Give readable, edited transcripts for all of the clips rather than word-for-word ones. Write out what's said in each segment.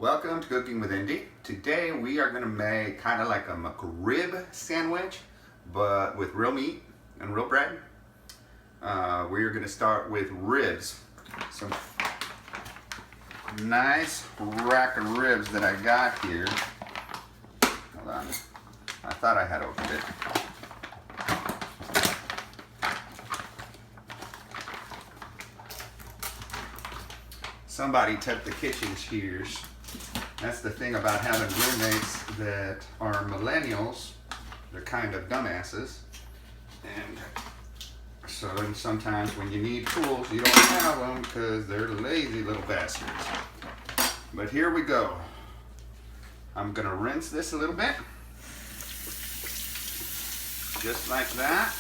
Welcome to Cooking with Indy. Today we are going to make kind of like a McRib sandwich, but with real meat and real bread. We are going to start with ribs. Some nice rack of ribs that I got here. Hold on. I thought I had opened it. Somebody took the kitchen shears. That's the thing about having roommates that are millennials. They're kind of dumbasses. And so then sometimes when you need tools, you don't have them because they're lazy little bastards. But here we go. I'm going to rinse this a little bit. Just like that.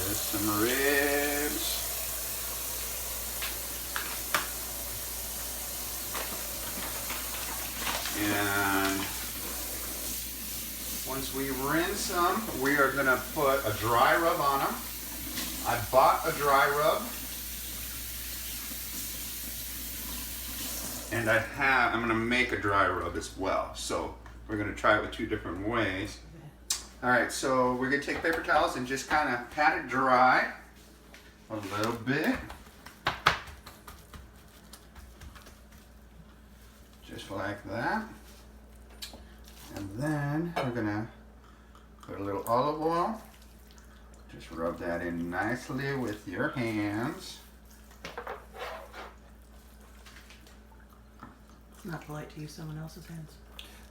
Just some ribs. And once we rinse them, we are going to put a dry rub on them. I bought a dry rub. And I'm going to make a dry rub as well. So we're going to try it with two different ways. Alright, so we're going to take paper towels and just kind of pat it dry a little bit. Just like that. And then we're going to put a little olive oil. Just rub that in nicely with your hands. It's not polite to use someone else's hands.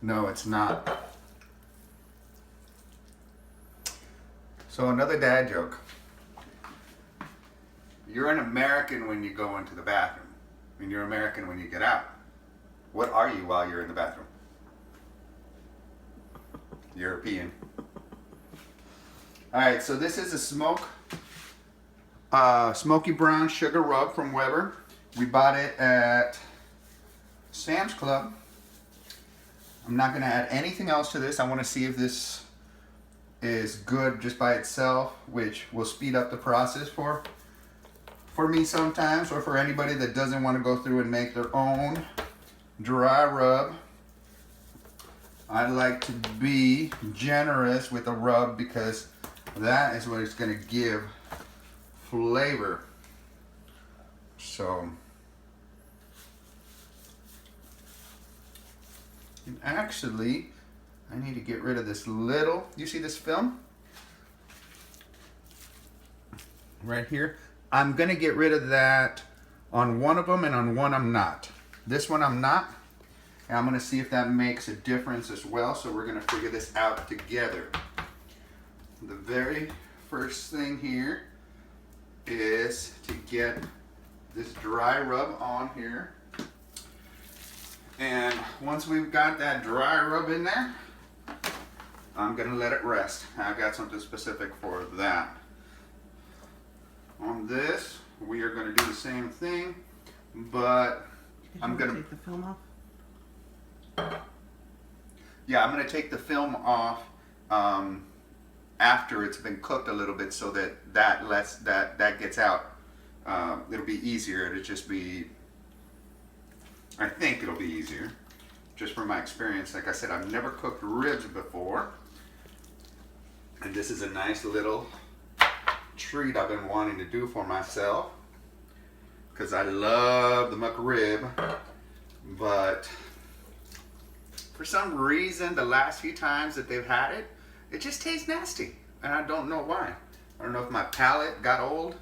No, it's not. So another dad joke. You're an American when you go into the bathroom, and you're American when you get out. What are you while you're in the bathroom? European. All right, so this is a smoky brown sugar rub from Weber. We bought it at Sam's Club. I'm not going to add anything else to this. I want to see if this is good just by itself, which will speed up the process for me sometimes, or for anybody that doesn't want to go through and make their own dry rub. I like to be generous with a rub because that is what it's going to give flavor. So, and actually, I need to get rid of this little, you see this film? Right here. I'm going to get rid of that on one of them, and on one I'm not. This one I'm not. And I'm going to see if that makes a difference as well. So we're going to figure this out together. The very first thing here is to get this dry rub on here. And once we've got that dry rub in there, I'm going to let it rest. I've got something specific for that. On this, we are going to do the same thing, but I'm going to take the film off. Yeah, I'm going to take the film off after it's been cooked a little bit, so that gets out. It'll be easier. It'll just be, I think it'll be easier, just from my experience. Like I said, I've never cooked ribs before, and this is a nice little treat I've been wanting to do for myself because I love the McRib, but for some reason the last few times that they've had it, it just tastes nasty, and I don't know why. I don't know if my palate got old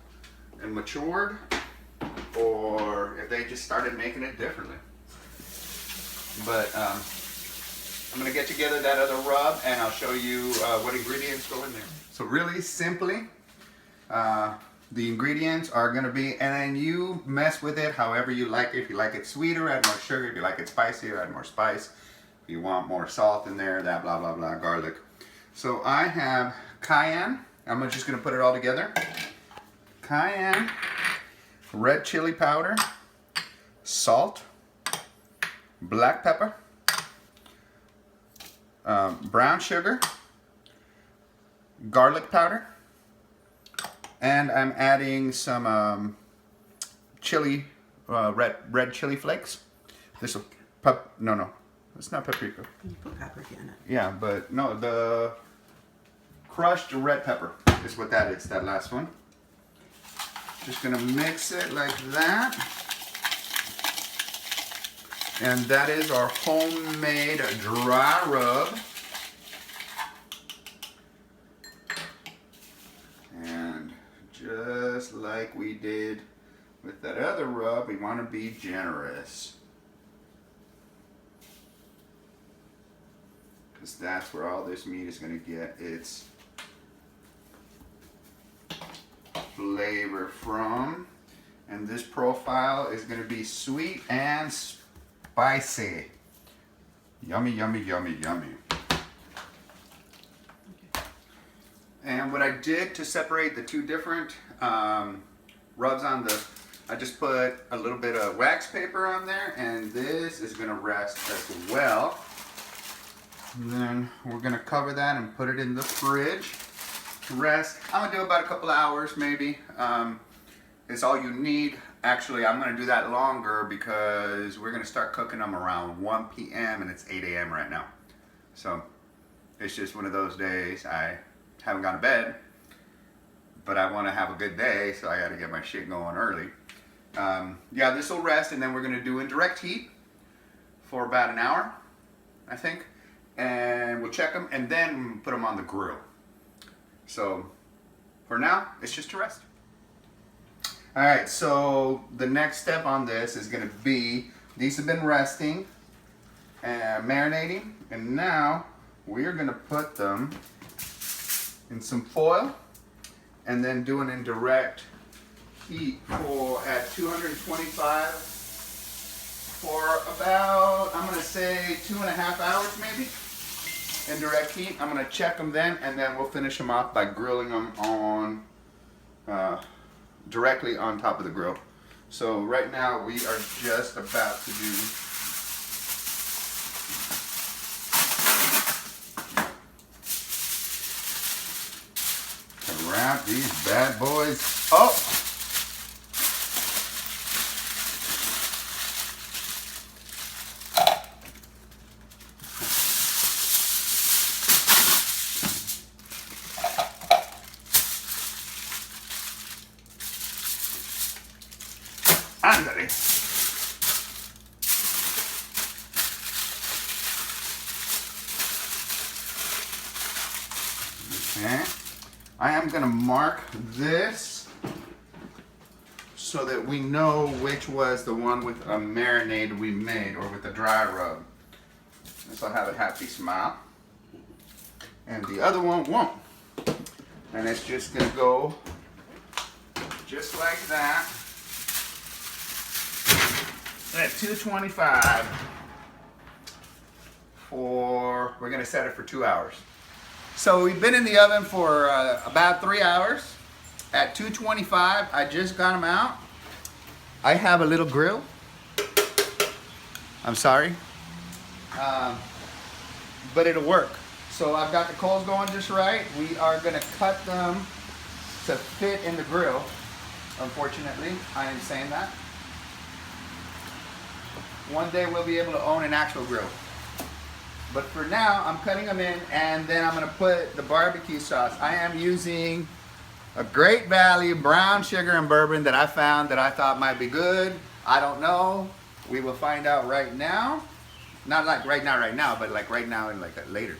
and matured, or if they just started making it differently. But I'm going to get together that other rub, and I'll show you what ingredients go in there. So really simply, the ingredients are going to be, and then you mess with it however you like it. If you like it sweeter, add more sugar. If you like it spicier, add more spice. If you want more salt in there, that blah, blah, blah, garlic. So I have cayenne. I'm just going to put it all together. Cayenne, red chili powder, salt, black pepper, brown sugar, garlic powder, And I'm adding some chili, red chili flakes. This will no, it's not paprika. You put paprika in it. Yeah, but no, the crushed red pepper is what that is, that last one. Just gonna mix it like that. And that is our homemade dry rub. And just like we did with that other rub, we want to be generous. Because that's where all this meat is going to get its flavor from. And this profile is going to be sweet and spicy. Yummy, yummy, yummy, yummy. And what I did to separate the two different rubs on I just put a little bit of wax paper on there, and this is going to rest as well. And then we're going to cover that and put it in the fridge to rest. I'm going to do about a couple of hours maybe. It's all you need. Actually, I'm going to do that longer because we're going to start cooking them around 1 p.m. and it's 8 a.m. right now. So it's just one of those days. I haven't gone to bed, but I want to have a good day, so I got to get my shit going early. Yeah, this will rest, and then we're going to do indirect heat for about an hour, I think. And we'll check them and then put them on the grill. So for now, it's just to rest. All right, so the next step on this is going to be, these have been resting and marinating, and now we're going to put them in some foil and then do an indirect heat at 225 for about, I'm going to say 2.5 hours maybe. Indirect heat. I'm going to check them then, and then we'll finish them off by grilling them on directly on top of the grill. So right now we are just about to do wrap these bad boys up. Ándale. Okay. I am going to mark this so that we know which was the one with a marinade we made, or with the dry rub. This will have a happy smile. And the other one won't. And it's just going to go just like that at 225 we're going to set it for 2 hours. So we've been in the oven for about 3 hours at 225. I just got them out. I have a little grill. I'm sorry. But it'll work. So I've got the coals going just right. We are going to cut them to fit in the grill. Unfortunately, I am saying that. One day we'll be able to own an actual grill. But for now, I'm cutting them in, and then I'm going to put the barbecue sauce. I am using a Great Value brown sugar and bourbon that I found that I thought might be good. I don't know. We will find out right now. Not like right now, but like right now and like later.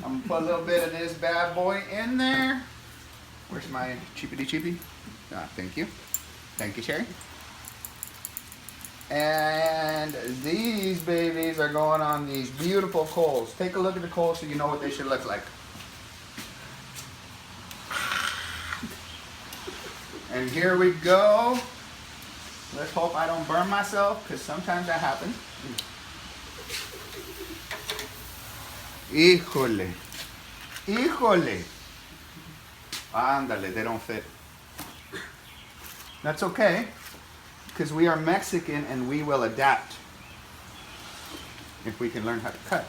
I'm going to put a little bit of this bad boy in there. Where's my cheapity? Ah, thank you. Thank you, Sherry. And these babies are going on these beautiful coals. Take a look at the coals so you know what they should look like. And here we go. Let's hope I don't burn myself, because sometimes that happens. Híjole. Híjole. Ándale, they don't fit. That's okay, because we are Mexican and we will adapt if we can learn how to cut.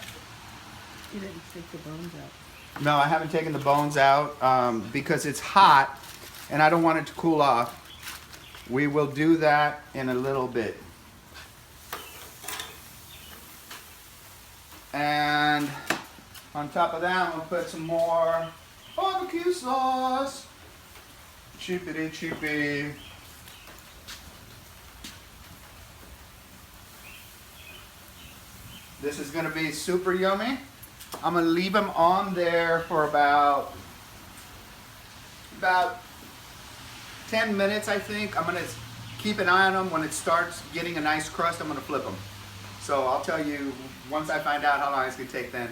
You didn't take the bones out. No, I haven't taken the bones out because it's hot and I don't want it to cool off. We will do that in a little bit. And on top of that, I'm gonna put some more barbecue sauce. Cheapity cheapy. This is gonna be super yummy. I'm gonna leave them on there for about 10 minutes, I think. I'm gonna keep an eye on them. When it starts getting a nice crust, I'm gonna flip them. So I'll tell you, once I find out how long it's gonna take, then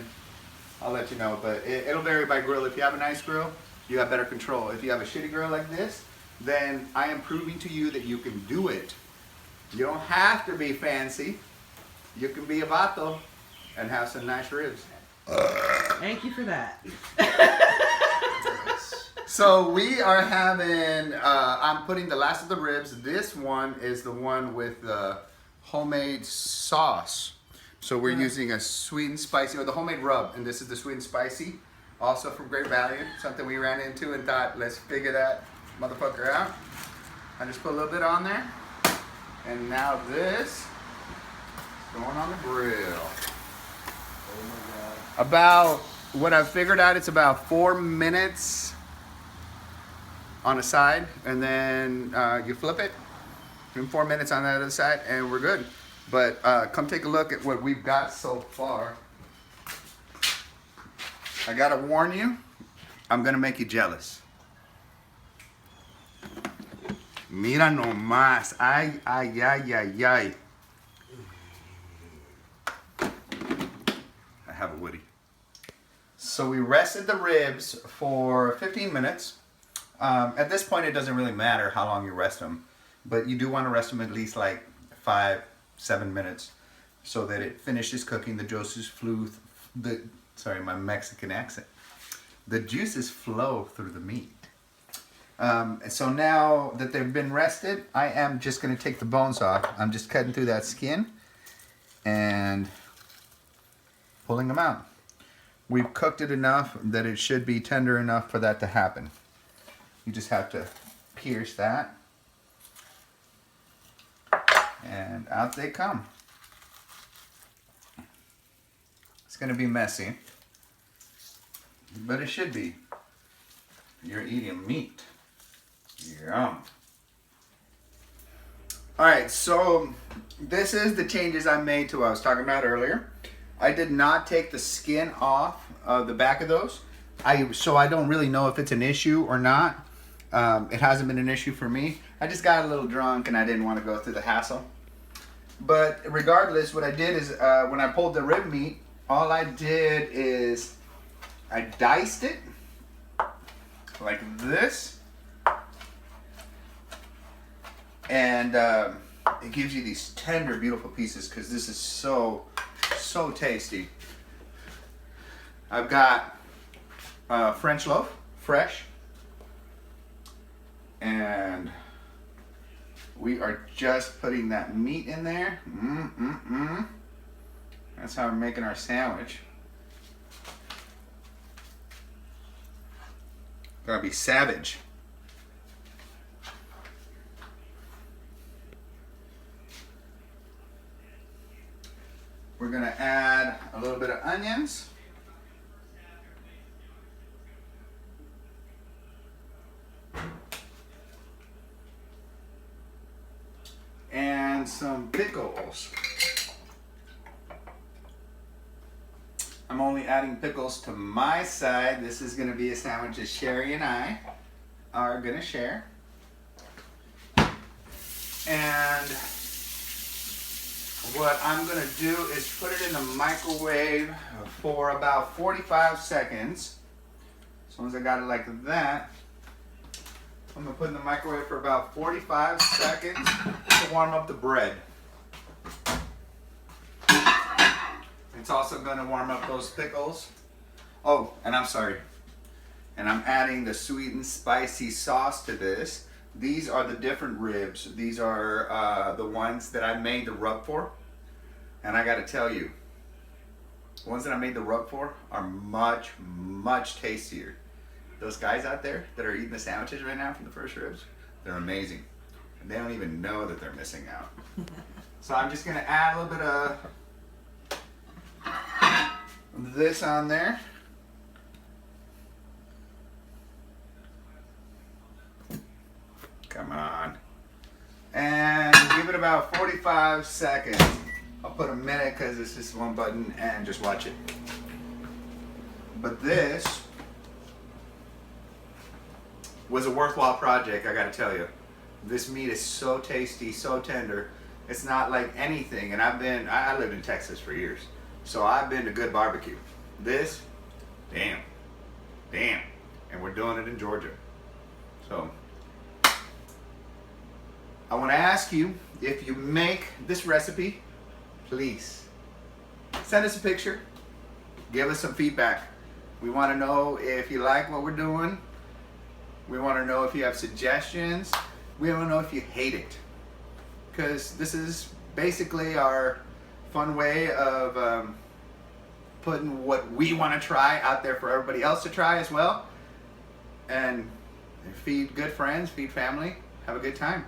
I'll let you know. But it'll vary by grill. If you have a nice grill, you have better control. If you have a shitty grill like this, then I am proving to you that you can do it. You don't have to be fancy. You can be a vato and have some nice ribs. Thank you for that. So we are having, I'm putting the last of the ribs. This one is the one with the homemade sauce. So we're using a sweet and spicy, or the homemade rub, and this is the sweet and spicy. Also from Great Value, something we ran into and thought, let's figure that motherfucker out. I just put a little bit on there. And now this is going on the grill. Oh my God. About, what I've figured out, it's about 4 minutes on a side, and then you flip it, and 4 minutes on the other side, and we're good. But come take a look at what we've got so far. I gotta warn you, I'm gonna make you jealous. Mira nomás, ay, ay, ay, ay, ay. I have a Woody. So we rested the ribs for 15 minutes. At this point, it doesn't really matter how long you rest them, but you do want to rest them at least like 5-7 minutes so that it finishes cooking. The juices sorry, my Mexican accent. The juices flow through the meat. And so now that they've been rested, I am just going to take the bones off. I'm just cutting through that skin and pulling them out. We've cooked it enough that it should be tender enough for that to happen. You just have to pierce that, and out they come. It's going to be messy, but it should be. You're eating meat. Yum. Alright, so this is the changes I made to what I was talking about earlier. I did not take the skin off of the back of those. So I don't really know if it's an issue or not. It hasn't been an issue for me. I just got a little drunk and I didn't want to go through the hassle. But regardless, what I did is when I pulled the rib meat, all I did is I diced it like this. And it gives you these tender, beautiful pieces because this is so tasty. I've got French loaf, fresh. And we are just putting that meat in there. That's how we're making our sandwich. Gotta be savage. We're gonna add a little bit of onions. And some pickles. I'm only adding pickles to my side. This is going to be a sandwich that Sherry and I are going to share. And what I'm going to do is put it in the microwave for about 45 seconds. As soon as I got it like that, I'm going to put it in the microwave for about 45 seconds to warm up the bread. It's also going to warm up those pickles. Oh, and I'm sorry. And I'm adding the sweet and spicy sauce to this. These are the different ribs. These are the ones that I made the rub for. And I got to tell you, The ones that I made the rub for are much, much tastier. Those guys out there that are eating the sandwiches right now from the first ribs, they're amazing. And they don't even know that they're missing out. So I'm just gonna add a little bit of this on there. Come on. And give it about 45 seconds. I'll put a minute because it's just one button and just watch it. But this was a worthwhile project, I gotta tell you. This meat is so tasty, so tender. It's not like anything, and I lived in Texas for years, so I've been to good barbecue. This, damn, and we're doing it in Georgia. So, I wanna ask you, if you make this recipe, please, send us a picture, give us some feedback. We wanna know if you like what we're doing. We wanna know if you have suggestions. We wanna know if you hate it. Because this is basically our fun way of putting what we wanna try out there for everybody else to try as well. And feed good friends, feed family, have a good time.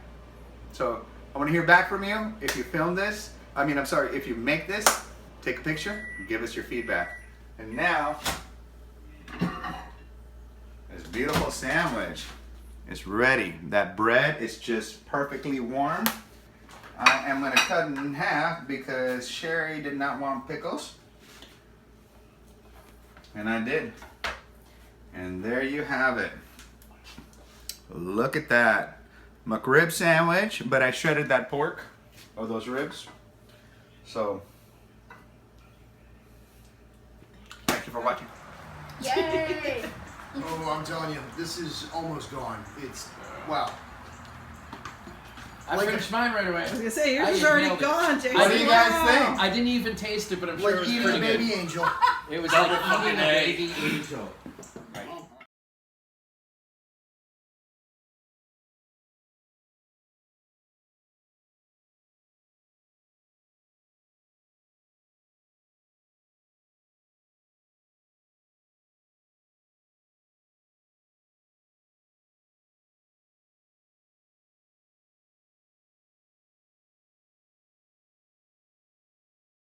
So I wanna hear back from you. If you film this, if you make this, take a picture, give us your feedback. And now, this beautiful sandwich is ready. That bread is just perfectly warm. I am gonna cut it in half because Sherry did not want pickles. And I did. And there you have it. Look at that. McRib sandwich, but I shredded that pork, or those ribs. So, thank you for watching. Yay! Oh, I'm telling you, this is almost gone. It's, wow. I Like finished mine right away. I was gonna say yours I is already nailed it. gone, Jason. What do you guys Wow. think? I didn't even taste it, but I'm sure Like it was eating pretty a good. baby angel. It was like eating a baby angel.